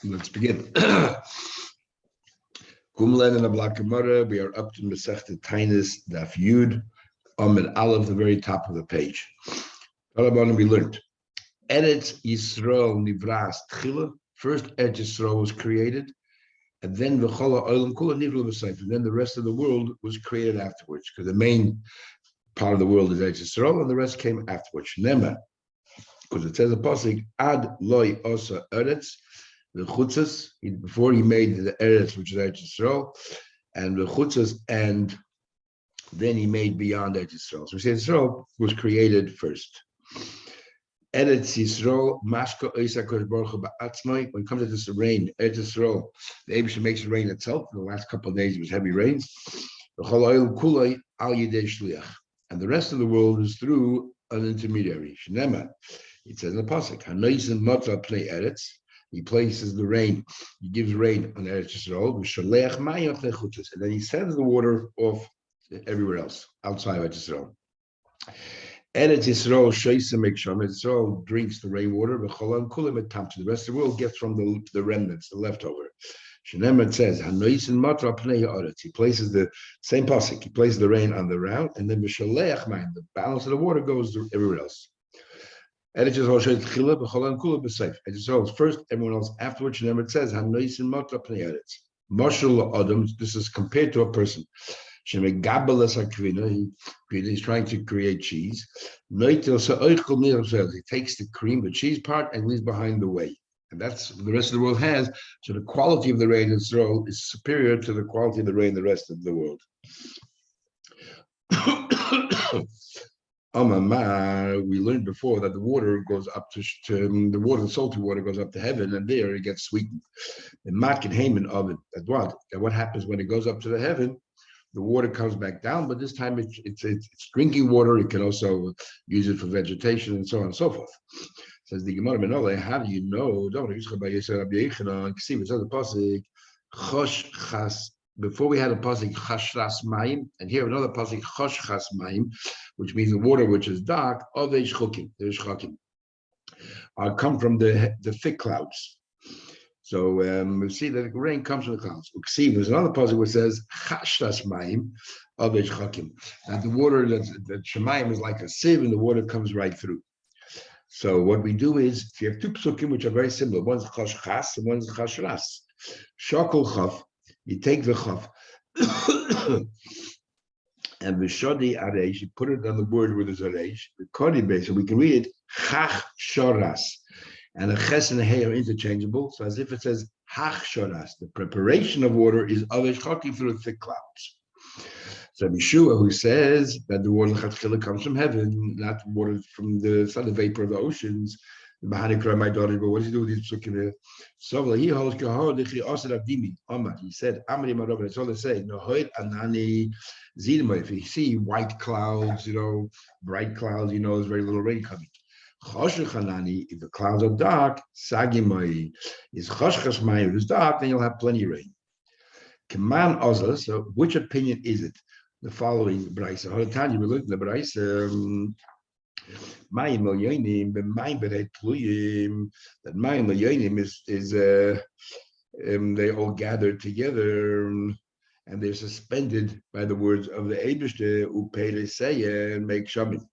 Let's begin. Kumlen and the Black Gemara. We are up to Masechta Tainis Daf Yud Amid Aleph, the very top of the page. We learned Eretz Yisrael Nivras Tchila. First, Eretz Yisrael was created, and then V'chola Olam Kula Nivra B'Seif, and then the rest of the world was created afterwards. Because the main part of the world is Eretz Yisrael, and the rest came afterwards. Nema, because it says a pasuk Ad Loi Osa Eretz. The chutzas, before he made the Eretz, which is Eretz Yisrael, and the chutzas, and then he made beyond Eretz Yisrael. So we say Yisrael was created first. Eretz Yisrael, Mashka Oisa Kodesh Baruch Hu Ba'atzmai. When it comes to this rain, Eretz Yisrael, the Eibusha makes it rain itself. In the last couple of days, it was heavy rains. And the rest of the world is through an intermediary. Shnema, it says in the pasuk, Hanoisen Matra Pnei Eretz. He places the rain, he gives rain on Eretz Yisrael, and then he sends the water off everywhere else, outside of Eretz Yisrael. Eretz Yisrael, Yisrael drinks the rainwater, the rest of the world gets from the remnants, the leftover. Shenemah says, he places the same pasuk, he places the rain on the ground, and then the balance of the water goes to everywhere else. Eretz Yisrael is first, everyone else afterwards. And then it says, this is compared to a person. He's trying to create cheese. He takes the cream, the cheese part, and leaves behind the whey. And that's what the rest of the world has. So the quality of the rain in Israel is superior to the quality of the rain in the rest of the world. We learned before that the water goes up to the water, the salty water goes up to heaven, and there it gets sweetened. The matkin Haman of it. What happens when it goes up to the heaven? The water comes back down, but this time it's drinking water. You can also use it for vegetation and so on and so forth. Says the Gemara Menole, how do you know? Before we had a pasuk chashras mayim, and here another pasuk choshchas mayim, which means the water which is dark. Ovesh chokim, there's chokim, come from the thick clouds. So we see that the rain comes from the clouds. There's another pasuk which says chashras mayim, ovesh chokim, that the water that shemayim is like a sieve, and the water comes right through. So what we do is, if you have two psukim which are very similar, one's choshchas and one's chashras. Shokol chaf. You take the chaf and v'shodi areish, you put it on the word where there's areish, the kodi base, so we can read it chach shoras, and a ches and a hey are interchangeable, so as if it says hach shoras, the preparation of water is avesh chokim through the thick clouds. So Yeshua, who says that the water comes from heaven, not water from it's not the vapor of the oceans. My daughter, but what does he do with these psukim here? So he holds he said, that's all they say. No, if you see white clouds, bright clouds, there's very little rain coming. If the clouds are dark, is if it's dark, then you'll have plenty of rain. So which opinion is it? The following Braisa. We look at the Braisa. Mayim Elyonim, that Mayim Elyonim is they all gathered together and they're suspended by the words of the Eibishter Upeireseya and make shamin.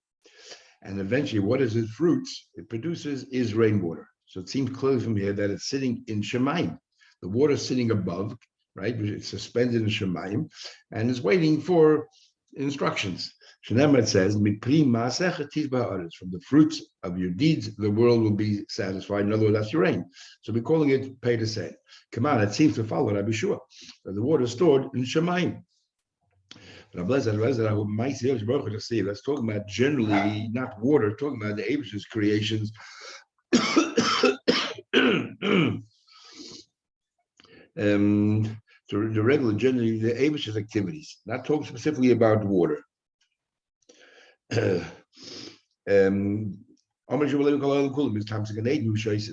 And eventually, what is its fruits? It produces is rainwater. So it seems clear from here that it's sitting in Shemayim. The water is sitting above, right? It's suspended in Shemayim and is waiting for instructions. It says, from the fruits of your deeds, the world will be satisfied. In other words, that's your rain. So we're calling it pay to say. Come on, it seems to follow Rabbi Shua. The water is stored in Shemayim. That's talking about generally, not water, talking about the Abish's creations. So the regular, generally, the Abish's activities, not talking specifically about water. The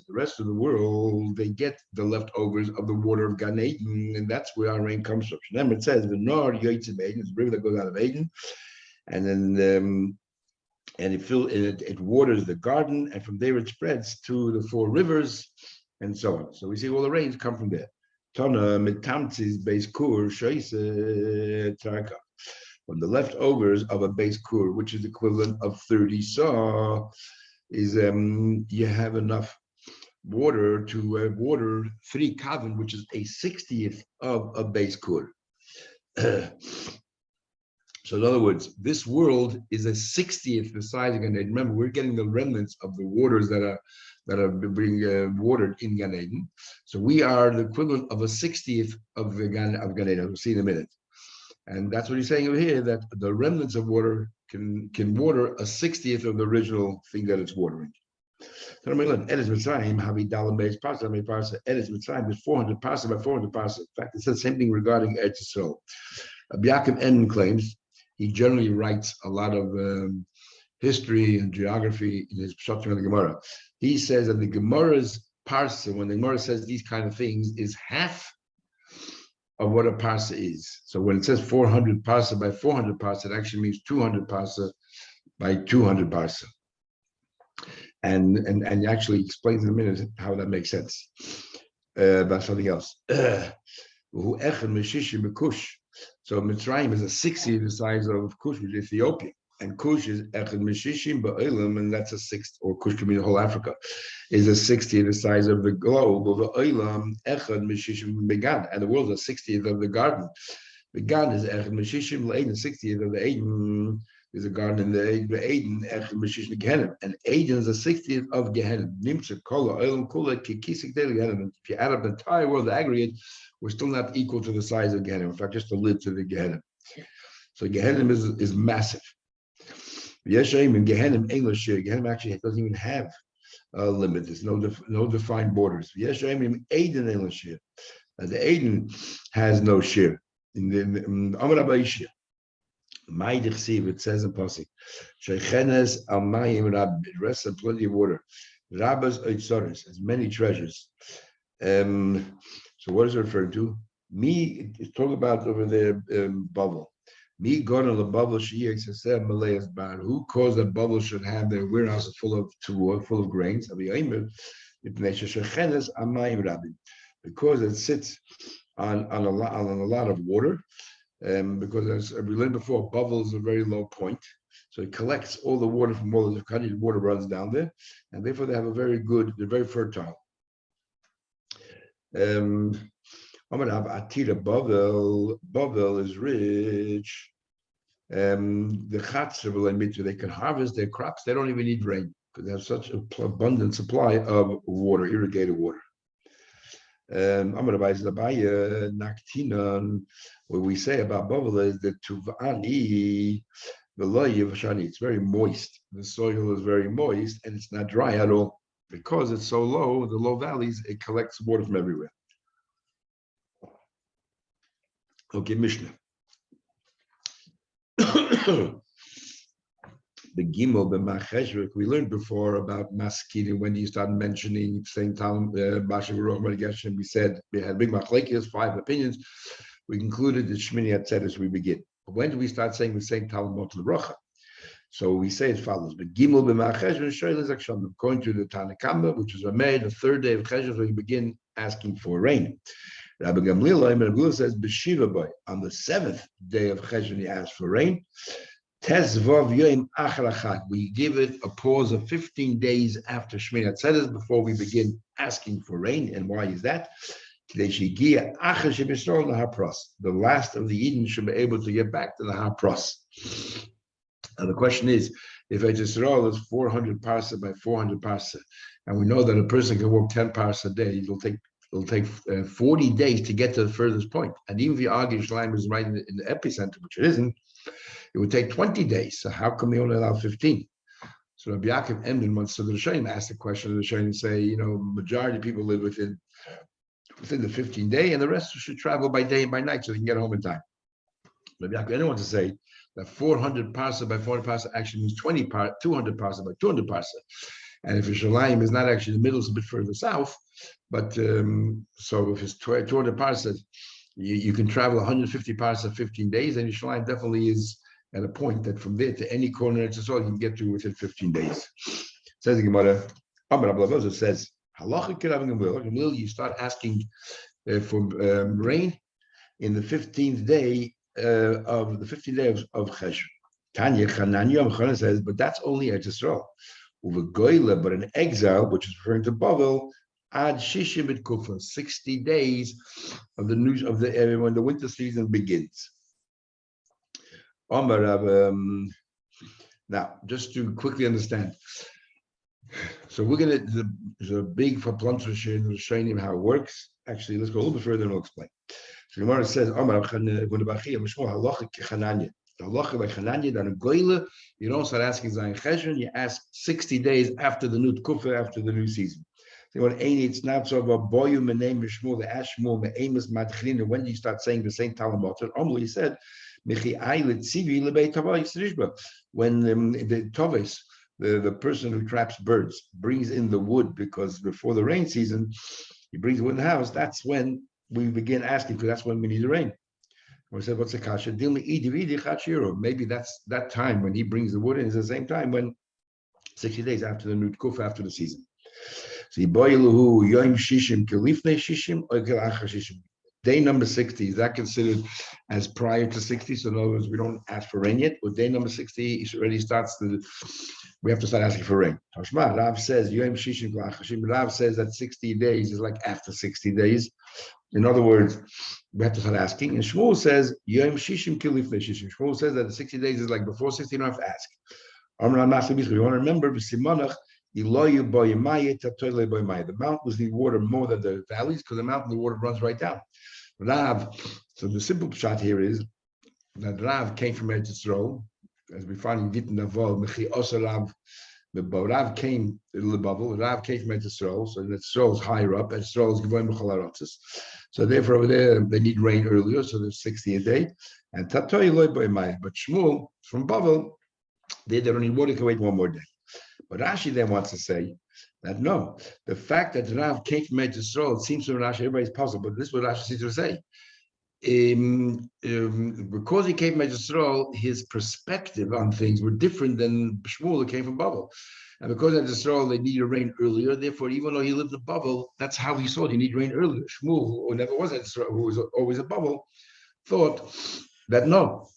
rest of the world, they get the leftovers of the water of Gan Eden, and that's where our rain comes from. Remember, it says the Nor Yotzim Eden is a river that goes out of Eden, and then it waters the garden, and from there it spreads to the four rivers, and so on. So we see all the rains come from there. Tana mitamtzis base kur shoise traka. From the leftovers of a base kur, which is equivalent of 30 saw, is you have enough water to water 3 kavin, which is a 60th of a base kur. So in other words, this world is a 60th the size of Gan Eden. Remember, we're getting the remnants of the waters that are being watered in Gan Eden. So we are the equivalent of a 60th of Gan Eden. We'll see in a minute. And that's what he's saying over here, that the remnants of water can water a 60th of the original thing that it's watering. So Eretz Mitzrayim, Havi Dalam Beis Parsa, Eretz Mitzrayim is 400 parsa by 400 parsa. In fact, it says the same thing regarding Eretz Yisrael. Rabbi Yaakov Enden claims, he generally writes a lot of history and geography in his Pshatim of the Gemara. He says that the Gemara's parsa, when the Gemara says these kind of things, is half of what a parsa is. So when it says 400 parsa by 400 parsa, it actually means 200 parsa by 200 parsa. And he actually explains in a minute how that makes sense. About something else. So Mitzrayim is a 60th the size of Kush, which is Ethiopia. And Kush is Echad Meshishim Ba'olam, and that's a 6th, or Kush could mean the whole Africa, is a 60th the size of the globe of the Olam, Echad Meshishim Began. And the world is a 60th of the garden. Began is Echad Meshishim Le'eden, 60th of the Eden. There's a garden in the Eden, Echad Meshishim Gehenim. And Eden is a 60th of Gehenim. Nimtze Kola, Olam Kula, Kikisik Del Gehenim. If you add up the entire world, the aggregate, we're still not equal to the size of Gehenim. In fact, just the lid to the Gehenim. So Gehenim is massive. Yeshaim and Gehenim English here. Gehenim actually doesn't even have a limit. There's no defined borders. Yeshaim and Eden English here. The Eden has no share. In the Amar Abayishia, Ma'idich Siv, it says in Pasuk, Shechenes al Mayim Rab, it rests on plenty of water. Rabbas Oitzoris has many treasures. So what is it referring to? It's talking about over there bubble. Me gone on the bubble bar. Who caused that bubble should have their warehouses full of grains? Because it sits on a lot of water. Because as we learned before, bubble is a very low point. So it collects all the water from all the country, the water runs down there, and therefore they're very fertile. Bavel is rich. The Chatzar, they can harvest their crops. They don't even need rain because they have such an abundant supply of water, irrigated water. What we say about Bavel is that Tuvani, it's very moist. The soil is very moist and it's not dry at all. Because it's so low, the low valleys, it collects water from everywhere. Okay, Mishnah. The Gimel, the Macheshvik, we learned before about Maskini. When you start mentioning saying Talmud, we said we had big machlekes, 5 opinions. We concluded that Shmini Atzeres we begin. But when do we start saying the same Talmud to the Rocha? So we say as follows: "The Gimel b'Ma'acheshvan shoyles akshavim." According to the Tanna Kamma, which is Rameh, the 3rd day of Cheshvan, we begin asking for rain. Rabbi Gamliel says b'Shiva boy on the 7th day of Cheshvan he asks for rain. Tezvav Yom Acharachat. We give it a pause of 15 days after Shmini Atzeres before we begin asking for rain. And why is that? The last of the Eden should be able to get back to the Har Pros. Now the question is, if Eretz Yisrael is 400 parsa by 400 parsa, and we know that a person can walk 10 parsa a day, it'll take 40 days to get to the furthest point. And even if you argue Yerushalayim is right in the epicenter, which it isn't, it would take 20 days. So how come they only allow 15? So Rabbi Yaakov Emden once to the Rishonim asked the question of the Rishonim and say, majority of people live within the 15-day, and the rest should travel by day and by night so they can get home in time. Rabbi Yaakov Emden wants to say that 400 parsa by 400 parsa actually means 200 parsa by 200 parsa. And if Yerushalayim is not actually in the middle, it's a bit further south, but so if it's 200 parsa, you can travel 150 parsa 15 days, and Yerushalayim definitely is at a point that from there to any corner of Israel you can get to within 15 days. Says the Gemara, Amar Abba says, Halacha Gamliel, you start asking for rain in the 15th day of Cheshvan. Tanya Chananya says, but that's only Eretz Yisrael. Uvegoyle, but in exile, which is referring to Bavel, ad Shishim et Kufa, 60 days of the news of the when the winter season begins. Now, just to quickly understand, so we're gonna there's a big Plantrisha in the Shainim how it works. Actually, let's go a little bit further and I'll explain. So Gemara says, the halacha by Chananya, that in Goyle, you don't start asking Zayin Cheshvan, you ask 60 days after the new Kufa, after the new season. So when it's not so about Boyu Menem Mishmul, the Ashmul, the Amos Madchlin, when do you start saying the same Talmud? He said, when the Tovis, the person who traps birds, brings in the wood, because before the rain season, he brings the wood in the house, that's when we begin asking, because that's when we need the rain. We said, what's the kasha? Maybe that's that time when he brings the wood in is the same time when 60 days after the new kuf, after the season. So day number 60, is that considered as prior to 60? So in other words, we don't ask for rain yet. With day number 60, it already starts we have to start asking for rain. Rav says Rav says that 60 days is like after 60 days. In other words, we have to start asking. And Shmuel says, Yom Shishim Kilifnei Shishim. Shmuel says that the 60 days is like before 60, you don't have to ask. We want to remember, the mountain was the water more than the valleys, because the mountain, the water runs right down. Rav, so the simple shot here is that Rav came from Eretz Yisrael, as we find in Gittin Avol, Mechi Osa Rav, Rav came to the bubble. Rav came from Eretz Yisrael, so Eretz Yisrael is higher up. Eretz Yisrael is Gavoim B'chol Haratzos. So therefore over there they need rain earlier, so there's 60 a day. And Tatoy Loy Boimai. But Shmuel from Bavel, they don't need water, can wait one more day. But Rashi then wants to say that no, the fact that Rav came from Eretz Yisrael, it seems to Rashi everybody's puzzled, but this is what Rashi seems to say. Because he came from Eretz Yisrael, his perspective on things were different than Shmuel who came from Bavel. And because Eretz Yisrael, they needed rain earlier, therefore, even though he lived in Bavel, that's how he saw it. He needed rain earlier. Shmuel, who never was Eretz Yisrael, who was always a Bavel, thought that no,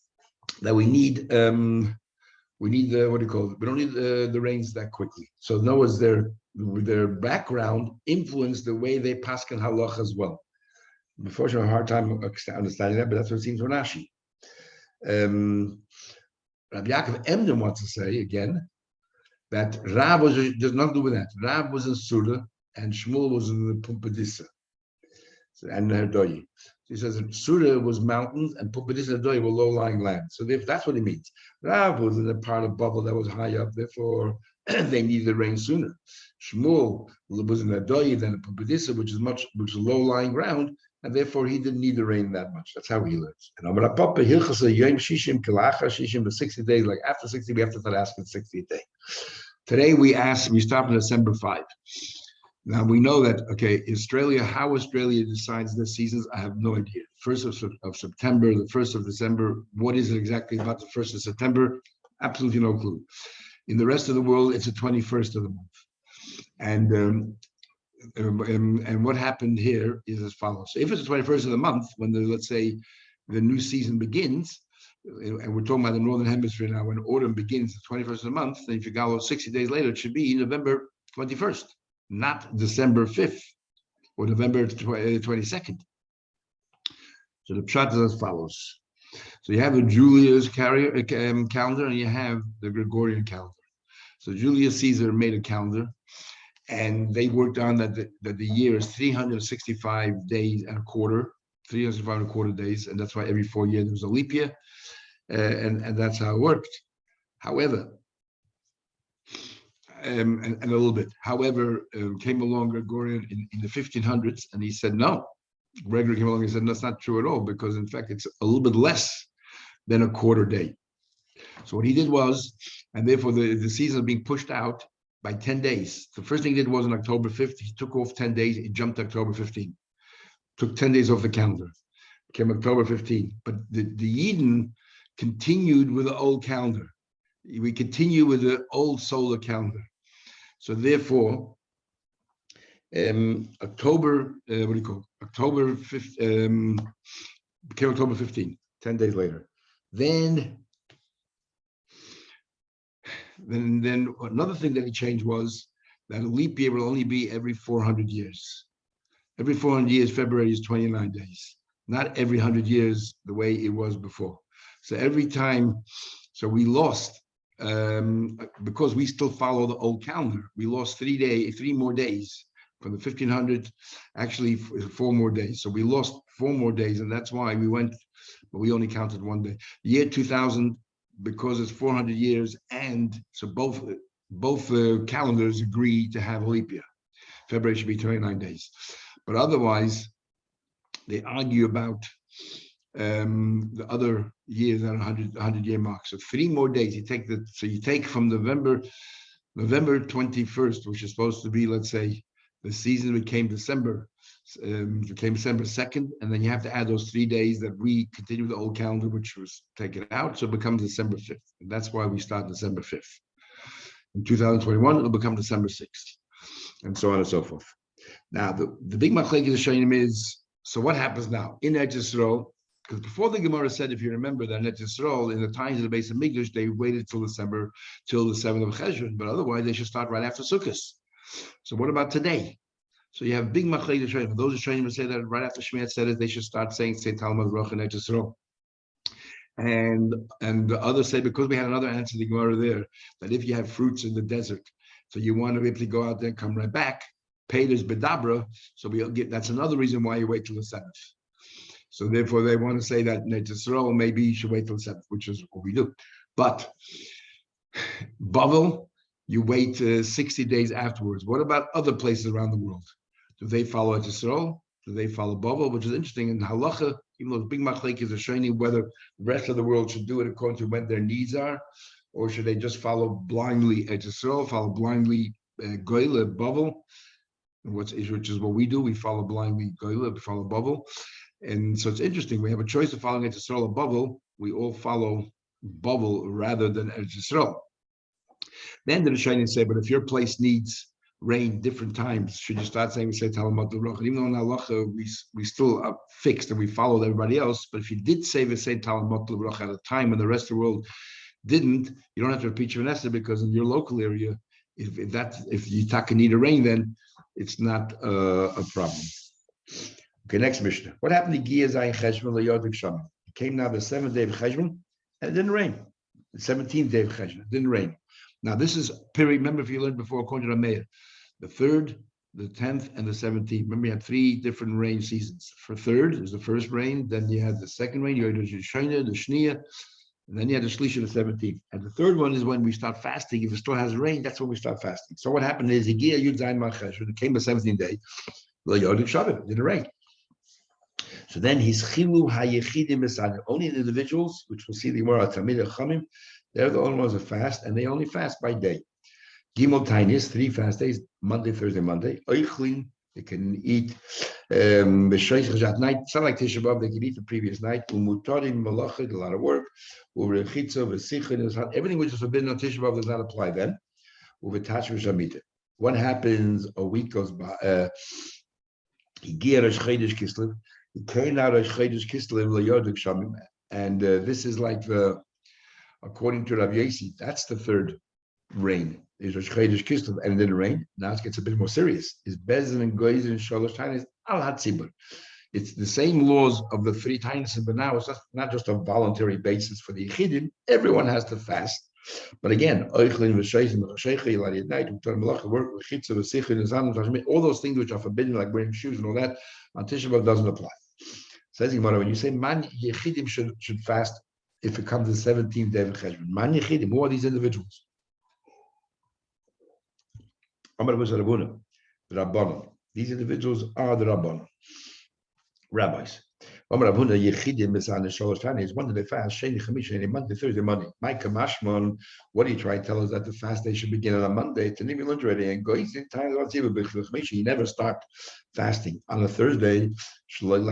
that we need the what do you call it? We don't need the rains that quickly. So in other words, their background influenced the way they paskin halach as well. Unfortunately, I have a hard time understanding that, but that's what it seems from Rashi. Rabbi Yaakov Emden wants to say again that Rav does not do with that. Rav was in Surah and Shmuel was in the Pumpadissa and Herdoyi. He says that Surah was mountains and Pumpadissa and Herdoyi were low-lying land. So that's what he means. Rav was in a part of Babel that was high up, therefore they needed the rain sooner. Shmuel was in Herdoyi, then Pumpadissa, which is low-lying ground, and therefore he didn't need the rain that much. That's how he lives. And Amar Papa Hilchasa Yom Shishim Kilacha Shishim, the 60 days, like after 60, we have to start asking 60 a day. Today we stop on December 5. Now we know that, okay, how Australia decides their seasons, I have no idea. 1st of September, the 1st of December, what is it exactly about the 1st of September? Absolutely no clue. In the rest of the world, it's the 21st of the month. And what happened here is as follows. So if it's the 21st of the month, when let's say the new season begins, and we're talking about the Northern Hemisphere now, when autumn begins the 21st of the month, then if you go 60 days later, it should be November 21st, not December 5th or November 22nd. So the pshat is as follows. So you have the Julius calendar and you have the Gregorian calendar. So Julius Caesar made a calendar and they worked on that the year is 365 days and a quarter, 365 and a quarter days, and that's why every 4 years there was a leap year. And that's how it worked. However, and a little bit. However, came along Gregorian in the 1500s, and he said no. Gregory came along and said that's not true at all, because in fact it's a little bit less than a quarter day. So what he did was, and therefore the season is being pushed out by 10 days. The first thing he did was on October 5th, he took off 10 days, he jumped to October 15th. Took 10 days off the calendar. Came October 15th. But the Eden continued with the old calendar. We continue with the old solar calendar. So therefore, October, what do you call it? October 5th, became October 15, 10 days later. Then another thing that he changed was that a leap year will only be every 400 years. Every 400 years, February is 29 days. Not every 100 years the way it was before. So every time, so we lost, because we still follow the old calendar, we lost 3 more days from the 1500, actually 4 more days. So we lost 4 more days, and that's why we went, but we only counted 1 day. The year 2000, because it's 400 years, and so both calendars agree to have a leap year. February should be 29 days. But otherwise, they argue about the other years at 100-year mark. So 3 more days. You take from November 21st, which is supposed to be, let's say, the season became December 2nd, and then you have to add those 3 days that we continue the old calendar, which was taken out, so it becomes December 5th. And that's why we start December 5th. In 2021, it'll become December 6th, and so on and so forth. Now, the big machlekes Rishonim is, so what happens now in Eretz Yisrael? Because before the Gemara said, if you remember, that in Eretz Yisrael, in the times of the Beis Hamikdash, they waited till the 7th of Cheshvan, but otherwise they should start right after Sukkot. So what about today? So you have big machlekes Rishonim. For those Rishonim who say that right after Shmini Atzeres, they should start saying Talmud Roch in Eretz Yisrael. And the others say, because we had another answer to the Gemara there, that if you have fruits in the desert, so you want to be able to go out there and come right back, Peiros Bedabra, so that's another reason why you wait till the 7th. So therefore they want to say that in Eretz Yisrael, maybe you should wait till the 7th, which is what we do. But Bavel, you wait 60 days afterwards. What about other places around the world? Do they follow Eretz Yisrael? Do they follow Bavel? Which is interesting. In Halacha, even though big machlekes are showing whether the rest of the world should do it according to when their needs are, or should they just follow blindly Eretz Yisrael, follow blindly Goyle, Bavel, which is what we do. We follow blindly Goyle, we follow Bavel. And so it's interesting. We have a choice of following Eretz Yisrael or Bavel. We all follow Bavel rather than Eretz Yisrael. Then the Rishonim say, but if your place needs rain different times, should you start saying, we say Talmud Roch? Even though in Halacha we still are fixed and we followed everybody else, but if you did say Talmud Roch at a time when the rest of the world didn't, you don't have to repeat your Nesser, because in your local area, if you need a rain, then it's not a problem. Okay, next Mishnah. What happened to Gia Zayin Cheshvan LeYodek Sham? It came now the 7th day of Cheshvan, and it didn't rain. The 17th day of Cheshvan, it didn't rain. Now this is period. Remember, if you learned before, according to Rameir, the 3rd, the 10th, and the 17th. Remember, you had 3 different rain seasons. For 3rd is the first rain, then you had the second rain, you had the Shina, the Shnia, and then you had the Shlisha, the 17th. And the 3rd one is when we start fasting. If it still has rain, that's when we start fasting. So what happened is, it came the 17th day, it didn't rain. So then his chilu hayechidim esad, only the individuals, which we'll see the Gemara Tamid Chamim, they're the only ones that fast, and they only fast by day. Gimel Tainis, 3 fast days, Monday, Thursday, Monday. Oichlin, they can eat at night. It's not like Tisha B'Av, they can eat the previous night. Umutarim malachid, a lot of work. Uvrechitza v'sichin, everything which is forbidden on Tisha B'Av does not apply then. Uvetash v'shamita. What happens? A week goes by. Higia Rosh Chodesh Kislev. It came out Rosh Chodesh Kislev LeYodek Shamim, and this is like according to Rav Yossi, that's the 3rd rain. Is Rosh Chodesh Kislev, and it didn't rain. Now it gets a bit more serious. Is Bezdin and Goyzin and Shalosh Tainis Al Hatzibur. It's the same laws of the 3 Tainis, but now it's not just a voluntary basis for the Yechidim. Everyone has to fast. But again, all those things which are forbidden, like wearing shoes and all that, on Tisha B'Av doesn't apply. Says Gemara, when you say Man Yechidim should fast if it comes the 17th day of Cheshvan. Man Yechidim, who are these individuals? Amar was Rabbanan, the Rabbanan. These individuals are the Rabbanan, rabbis. Amar Rabbanan Yechidim is on the Shalosh Tainis. When do they fast? Sheni Chamish, Sheni Monday, Thursday, Monday. My Kamashman, what do you try to tell us that the fast day should begin on a Monday? To name you already and go easy time. You never start fasting on a Thursday. Generally,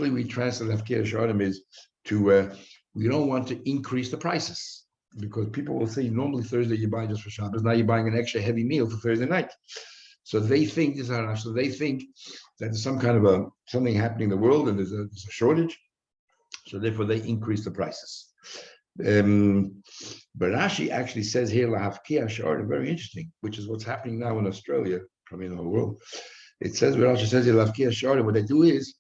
we translate Hafkiyah Sharim is to we don't want to increase the prices, because people will say normally Thursday you buy just for Shabbos. Now you're buying an extra heavy meal for Thursday night. So they think this is so they think that there's some kind of something happening in the world and there's a shortage. So therefore they increase the prices. But Rashi actually says here lahafkia shor, very interesting, which is what's happening now in Australia, probably in the whole world. It says Rashi says here lahafkia shor. What they do is,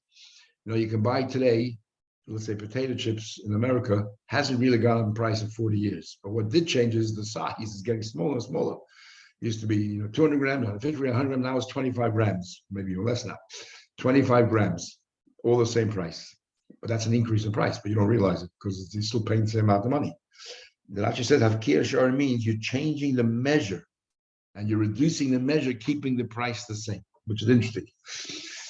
you can buy today, let's say potato chips in America hasn't really gone up in price in 40 years. But what did change is the size is getting smaller and smaller. It used to be 200 grams, 150 grams, 100 grams. Now it's 25 grams, maybe even less now. 25 grams, all the same price. But that's an increase in price, but you don't realize it because you're still paying the same amount of money. The Rashi says Havkir Shor means you're changing the measure and you're reducing the measure, keeping the price the same, which is interesting.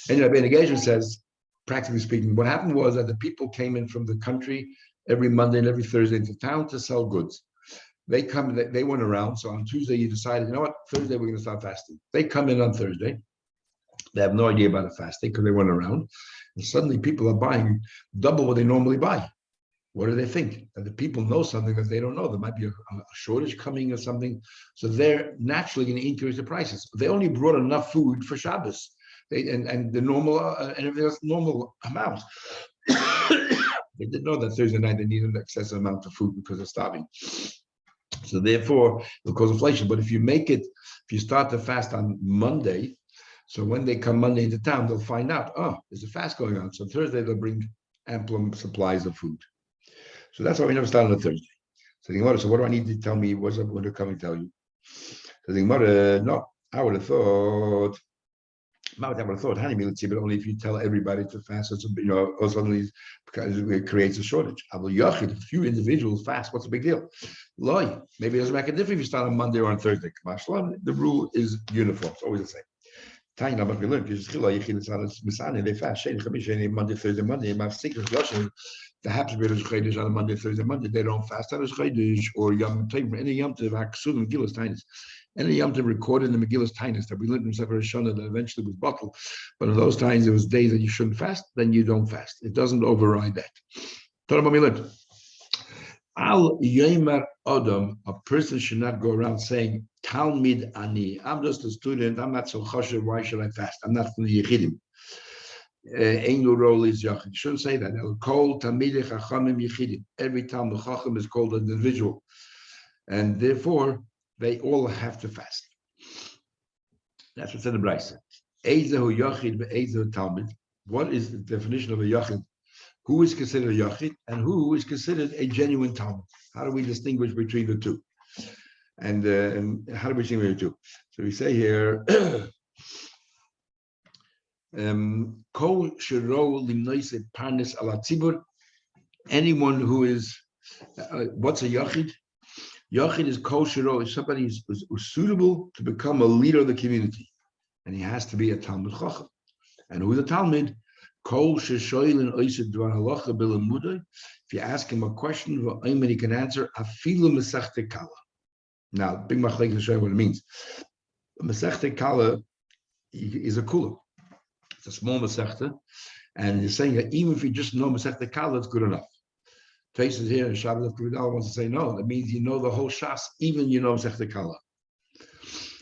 And Rabbi Negation says, practically speaking, what happened was that the people came in from the country every Monday and every Thursday into town to sell goods. They went around. So on Tuesday, you decided, you know what, Thursday, we're going to start fasting. They come in on Thursday. They have no idea about a fasting because they went around. And suddenly people are buying double what they normally buy. What do they think? That the people know something that they don't know. There might be a shortage coming or something. So they're naturally going to increase the prices. They only brought enough food for Shabbos. And the normal and everything else normal amount. They didn't know that Thursday night they needed an excessive amount of food because they're starving. So therefore, it'll cause inflation. But if you start the fast on Monday, so when they come Monday into town, they'll find out, there's a fast going on. So Thursday they'll bring ample supplies of food. So that's why we never start on a Thursday. So the Gemara, so what do I need to tell me? What's up when they're coming to tell you? So the Gemara, no, I would have thought. But only if you tell everybody to fast, or suddenly because it creates a shortage. If a few individuals fast, what's the big deal? Maybe it doesn't make a difference if you start on Monday or on Thursday. The rule is uniform. It's always the same. We learned they fast Monday, Thursday, Monday. The happens to be on Monday, Thursday, Monday. They don't fast on Chodesh or Yom Tov. Any Yom Tov, Haksud, Megillas Tainis. Any Yom Tov recorded in the Megillas Tainis that we learned in Sefer Shana that eventually was bottled. But in those times, it was days that you shouldn't fast. Then you don't fast. It doesn't override that. Talk about we learned. Al Yomar Adam, a person should not go around saying, Talmid Ani, I'm just a student, I'm not so chashuv, why should I fast? I'm not from the Yechidim. Ain't no role is Yachid. You shouldn't say that. Called Talmidei Chachamim Yechidim. Every Talmid Chacham is called an individual. And therefore, they all have to fast. That's what's in the Brisa. Eizehu Yachid ve'eizehu Talmid. What is the definition of a Yachid? Who is considered a Yachid and who is considered a genuine Talmid? How do we distinguish between the two? And how do we distinguish the two? So we say here, Kol shiro limnoise parnes ala tzibur. Anyone who is, what's a Yachid? Yachid is kol shiro, is somebody who's suitable to become a leader of the community. And he has to be a Talmid Chacham. And who's a Talmid? If you ask him a question, he can answer. Now, big machlek to show you what it means. Masechta Kala is a kula. It's a small masechta, and you're saying that even if you just know Masechta Kala, it's good enough. Faces here in Shabbat of Kvidal wants to say no. That means you know the whole Shas, even you know Masechta Kala.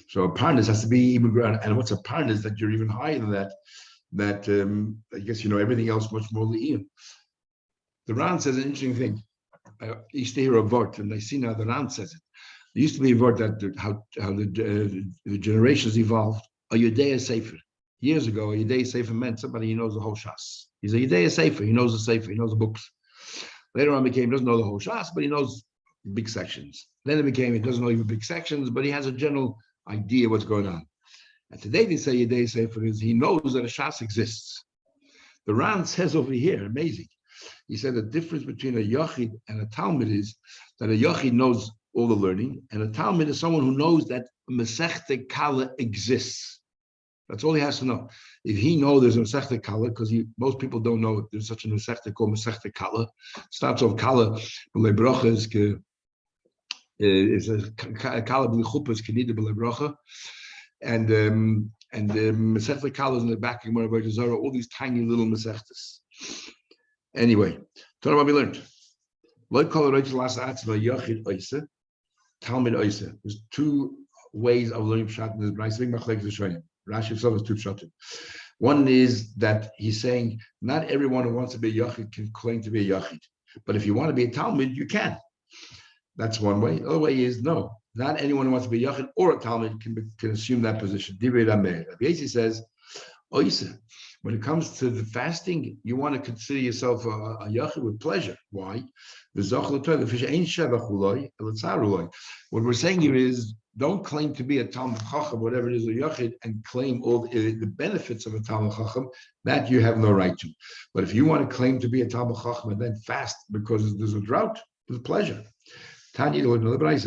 So a parnas has to be even, and what's a parnas that you're even higher than that? That I guess you know everything else much more le'iyim. The Ran says an interesting thing. I used to hear a vort, and I see now the Ran says it. There used to be a vort that how the generations evolved. A Yudea Sefer. Years ago, a Yudea Sefer meant somebody who knows the whole Shas. He's a Yudea Sefer. He knows the Sefer. He knows the books. Later on, he doesn't know the whole Shas, but he knows big sections. Then it became he doesn't know even big sections, but he has a general idea what's going on. And today they say Yudei Sefer is he knows that a Shas exists. The Ran says over here, amazing. He said the difference between a Yachid and a Talmid is that a Yachid knows all the learning, and a Talmid is someone who knows that Masechta Kala exists. That's all he has to know. If he knows there's a Masechta Kala, because most people don't know there's such a Masechta called Masechta Kala. It starts off Kala, B'lei Bracha is a Kala B'lei Chuppah is Kenida B'lei Bracha. And Masechta Kala is in the back of Gemara Avodah Zarah, all these tiny little Masechtas. Anyway, tell them what we learned. Like Kol Rachel last Atzma Yachid Oisa, Talmid Oisa. There's two ways of learning Pshat in this Brayso. Rashi himself has two Pshatim. One is that he's saying not everyone who wants to be a Yachid can claim to be a Yachid. But if you want to be a Talmud, you can. That's one way. The other way is no. Not anyone who wants to be a Yachid or a Talmud can assume that position. Divrei Rameir. Rabbi Yossi says, when it comes to the fasting, you want to consider yourself a Yachid with pleasure. Why? What we're saying here is, don't claim to be a Talmud Chacham, whatever it is, a Yachid, and claim all the benefits of a Talmud Chacham. That you have no right to. But if you want to claim to be a Talmud Chacham and then fast because there's a drought, with pleasure. Shmuel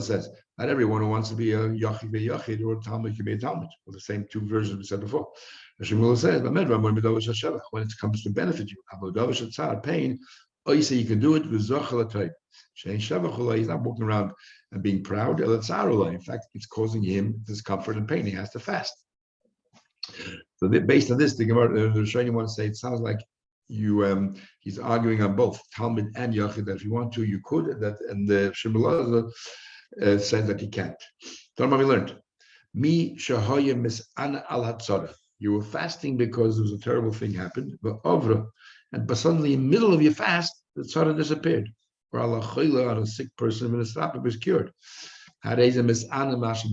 says, not everyone who wants to be a Yachid or a Talmud can be a Talmud. Well, the same two versions we said before. Shmuel says, when it comes to benefit you, pain, you say you can do it with Zochel. He's not walking around and being proud. In fact, it's causing him discomfort and pain. He has to fast. So based on this, the Gemara, the Rishonim want to say it sounds like he's arguing on both Talmud and Yachid. That if you want to, you could. And the Shmuel says that he can't. Don't we learned. Mi shahaya mis'ana al hatzara. You were fasting because there was a terrible thing happened, but suddenly in the middle of your fast, the tzara disappeared. Or on a sick person, when it was cured. You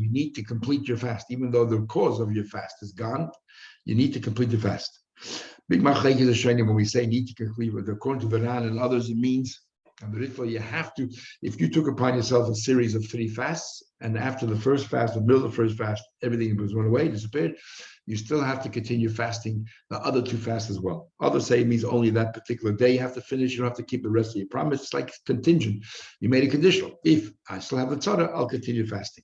need to complete your fast, even though the cause of your fast is gone. You need to complete the fast. Big Machleik is a shayna when we say need to complete, according to the Ran and others, it means and the Ritva, you have to, if you took upon yourself a series of 3 fasts, and after the first fast, the middle of the first fast, everything was run away, disappeared, you still have to continue fasting the other 2 fasts as well. Others say it means only that particular day you have to finish, you don't have to keep the rest of your promise. It's like contingent. You made a conditional. If I still have the tzara, I'll continue fasting.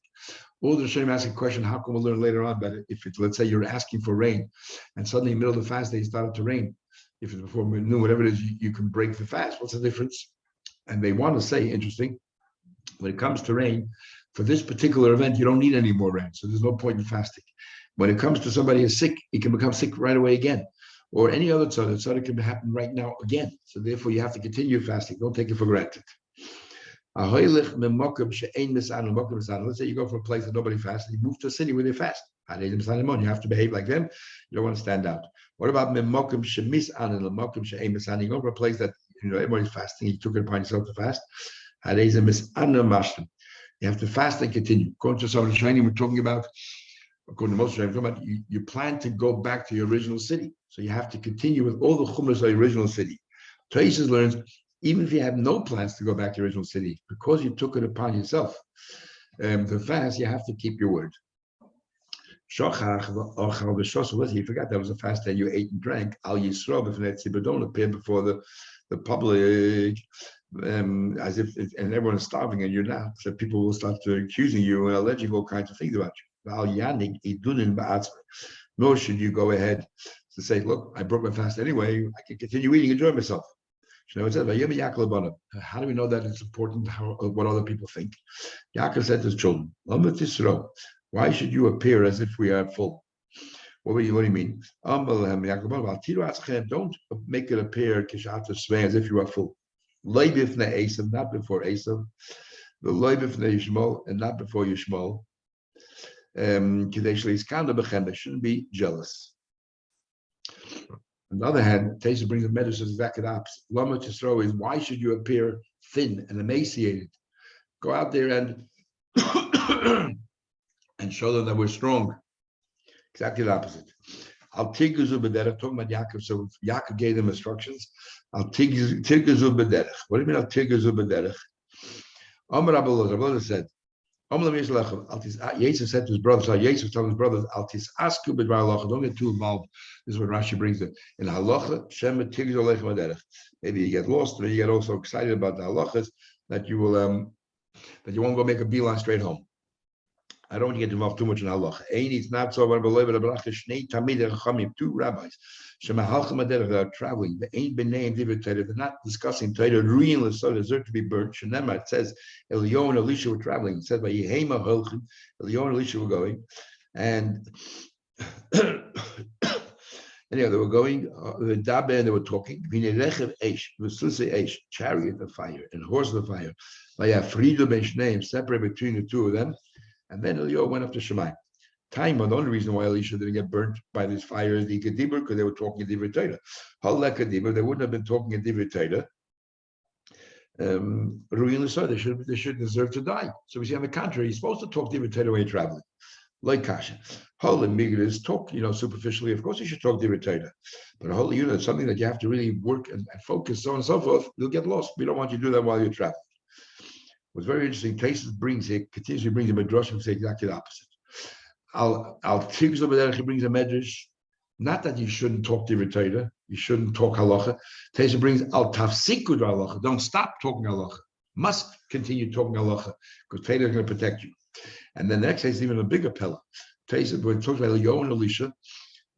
Or the Rishonim ask a question, how can we learn later on that if it's, let's say you're asking for rain, and suddenly in the middle of the fast day it started to rain. If it's before noon, whatever it is, you can break the fast. What's the difference? And they want to say, interesting, when it comes to rain, for this particular event, you don't need any more rain. So there's no point in fasting. When it comes to somebody who's sick, he can become sick right away again. Or any other tzara, tzara can happen right now again. So therefore, you have to continue fasting. Don't take it for granted. Let's say you go for a place that nobody fasts, and you move to a city where they fast. You have to behave like them. You don't want to stand out. What about you go for a place that everybody's fasting, you took it upon yourself to fast. You have to fast and continue. According to some of the training we're talking about, according to most of the you plan to go back to your original city. So you have to continue with all the chumras of the original city. Traces learns, even if you have no plans to go back to your original city, because you took it upon yourself, the fast, you have to keep your word. You forgot that was a fast that you ate and drank. Al Yisro, don't appear before the public as if and everyone is starving and you're not. So people will start accusing you and alleging all kinds of things about you. Nor should you go ahead to say, look, I broke my fast anyway. I can continue eating, enjoy myself. How do we know that it's important what other people think? Yaakov said to his children, why should you appear as if we are full? What do you mean? Don't make it appear as if you are full. Not before Esav, the Yishmael, and not before Yishmael. They shouldn't be jealous. On the other hand, Tesa brings a message exactly the opposite. Lama Tisro is, why should you appear thin and emaciated? Go out there and and show them that we're strong. Exactly the opposite. Al Tigazu B'derech, talking about Yaakov, so Yaakov gave them instructions. Al Tigazu B'derech. What do you mean Al Tigazu B'derech? Amar Abullah said, Yosef said to his brothers, Yosef told his brothers, don't get too involved. This is what Rashi brings it. In halacha, maybe you get lost, maybe you get also excited about the halachas that you will that you won't go make a beeline straight home. I don't want to get involved too much in halacha. It's not so. 2 rabbis that are traveling. They ain't been named. They're not discussing Torah. Real so deserve to be burnt. Shenema, it says Eliyahu and Elisha were traveling. It says by Yehema Holchin, Eliyahu and Elisha were going, and Anyhow, they were going, Dabe, and they were talking. Chariot of fire and horse of fire. Separate between the two of them. And then Eliyahu went up to Shemai. Time, the only reason why Elisha didn't get burnt by this fire is the Kedibur, because they were talking in Divrei Torah. Halak Kedibur, they wouldn't have been talking in Divrei Torah. Ruin the they should deserve to die. So we see on the contrary, you're supposed to talk Divrei Torah when you're traveling. Like Kasha. Holy Migras talk, superficially. Of course, you should talk Divrei Torah. But a holy unit is something that you have to really work and focus, so on and so forth. You'll get lost. We don't want you to do that while you're traveling. What's very interesting, Taisus continuously brings a midrash and say exactly the opposite. Al Tigz over there, he brings a medrash. Not that you shouldn't talk Divrei Torah, you shouldn't talk halacha. Taisus brings al tafsiku halacha. Don't stop talking halacha. Must continue talking halacha because Torah is going to protect you. And then the next case is even a bigger pillar. Taisus, when it talks about Eliyahu and Elisha,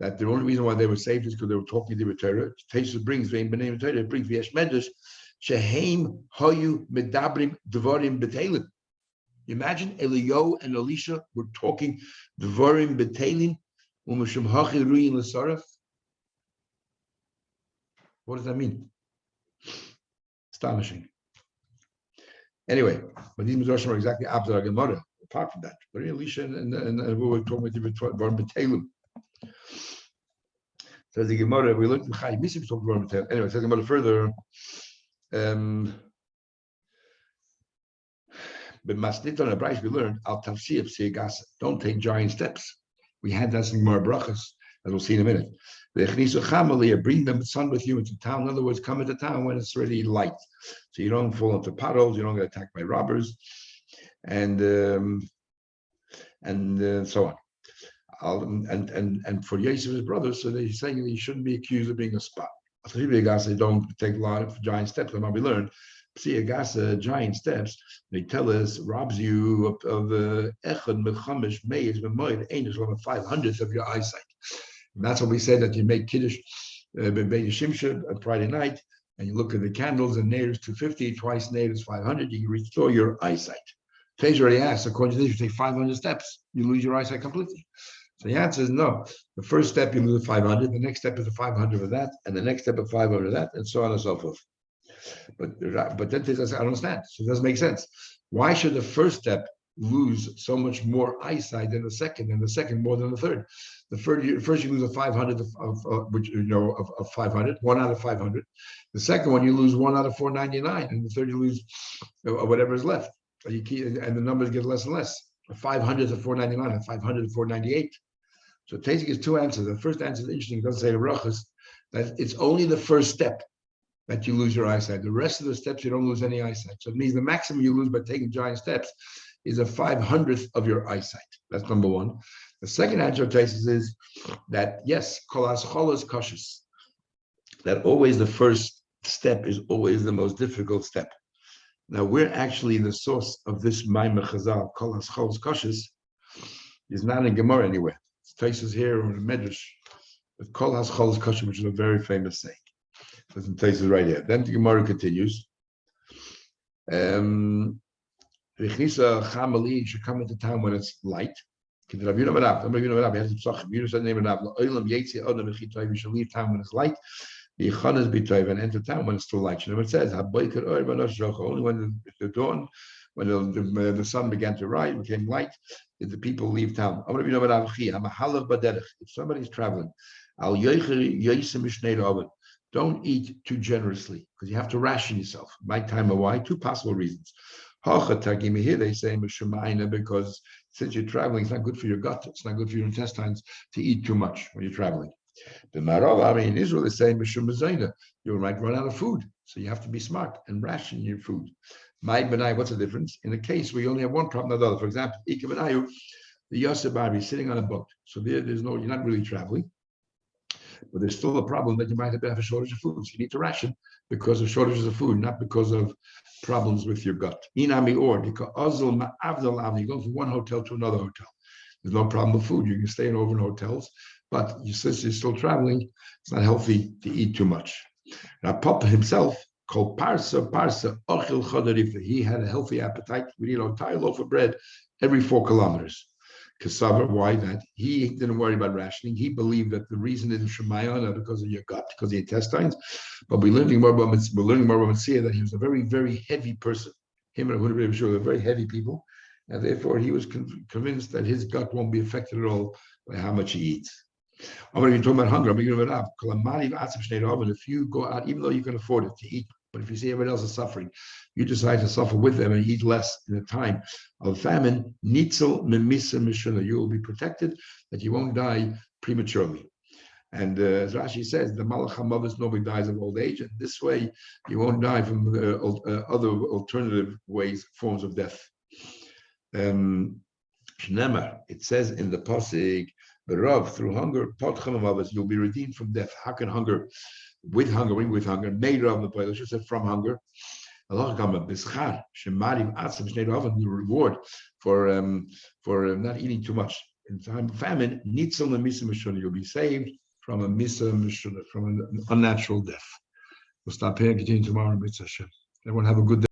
that the only reason why they were saved is because they were talking Divrei Torah. Taisus brings b'nei Torah. It brings v'yesh medrash. Sheheim hoyu medabrim dvarim betelim. Imagine Eliyahu and Elisha were talking dvarim betelim u'mishum hachil ruyin l'saraf. What does that mean? Astonishing. Anyway, but these midrashim are exactly opposite of Gemara. Apart from that, but Elisha and we were talking with dvarim betelim. So the Gemara, we looked at Chai Misim talking dvarim betelim. Anyway, says the Gemara further. But Masnit on a Bryce we learned al tafsir of don't take giant steps. We had that in more brachas, as we'll see in a minute. Bring the son with you into town. In other words, come into town when it's really light, so you don't fall into potholes, you don't get attacked by robbers, and so on. And for Yosef's brothers, so they're saying that he shouldn't be accused of being a spy. Don't take a lot of giant steps. And we learned, giant steps, they tell us, robs you of 500th of your eyesight. And that's what we say, that you make Kiddush Shimshon on Friday night, and you look at the candles, and Nair is 250, twice Nair is 500, you can restore your eyesight. Tej already asked, according to this, you take 500 steps, you lose your eyesight completely. So the answer is no. The first step you lose 500, the next step is a 500 of that, and the next step of 500 of that, and so on and so forth. But then I don't understand. So it doesn't make sense. Why should the first step lose so much more eyesight than the second, and the second more than the third? The first you lose a 500 of 500, 1 out of 500. The second one you lose 1 out of 499, and the third you lose whatever is left. And the numbers get less and less. A 500 of 499, a 500 of 498. So Taisus gives two answers. The first answer is interesting. It doesn't say brachas, that it's only the first step that you lose your eyesight. The rest of the steps, you don't lose any eyesight. So it means the maximum you lose by taking giant steps is a 500th of your eyesight. That's number one. The second answer of Taisus is that, yes, kolas cholas kashus, that always the first step is always the most difficult step. Now, we're actually the source of this Maimah Chazal, kolas cholas kashus, is not in Gemara anywhere. Taisus here in the Medrash, with Kol HaSchol Kosher, which is a very famous saying. So it's in Taisus right here. Then the Gemara continues. Rechnisa Chamali should come into town when it's light. You should leave town when it's light. And enter town when it's still light. You know what it says? Only when the dawn, when the sun began to rise, became light, did the people leave town. If somebody's traveling, don't eat too generously, because you have to ration yourself. My time of why? Two possible reasons. Here they say because since you're traveling, it's not good for your gut, it's not good for your intestines to eat too much when you're traveling. The Marava, in Israel, is saying you might run out of food, so you have to be smart and ration your food. My benai, what's the difference? In a case where you only have one problem, not the other. For example, the Yosef Bari is sitting on a boat, so there's no, you're not really traveling, but there's still a problem that you might have a shortage of food. So you need to ration because of shortages of food, not because of problems with your gut. Inami or because you go from one hotel to another hotel. There's no problem with food. You can stay over in hotels, but since you're still traveling, it's not healthy to eat too much. Now, Papa himself, called Parsa, Ochil Chodarifa, he had a healthy appetite. We eat an entire loaf of bread every 4 kilometers. Cassava, why that? He didn't worry about rationing. He believed that the reason is Shemayana because of your gut, because of the intestines. But we're learning more about Mitzvah that he was a very, very heavy person. Him and Abu Rebbe were very heavy people. And therefore, he was convinced that his gut won't be affected at all by how much he eats. I'm going to be talking about hunger. I'm going to give it up. If you go out, even though you can afford it to eat, but if you see everybody else is suffering, you decide to suffer with them and eat less in a time of famine. Nitzel memisa mishuna. You will be protected that you won't die prematurely. And as Rashi says, the Malach HaMavis normally dies of old age, and this way you won't die from other alternative ways, forms of death. It says in the pasuk, "Berav through hunger, you'll be redeemed from death." How can hunger, with hunger, made of the place? She said from hunger. The reward for not eating too much in time of famine. You'll be saved from a misa from an unnatural death. We'll stop here and continue tomorrow. Everyone have a good day.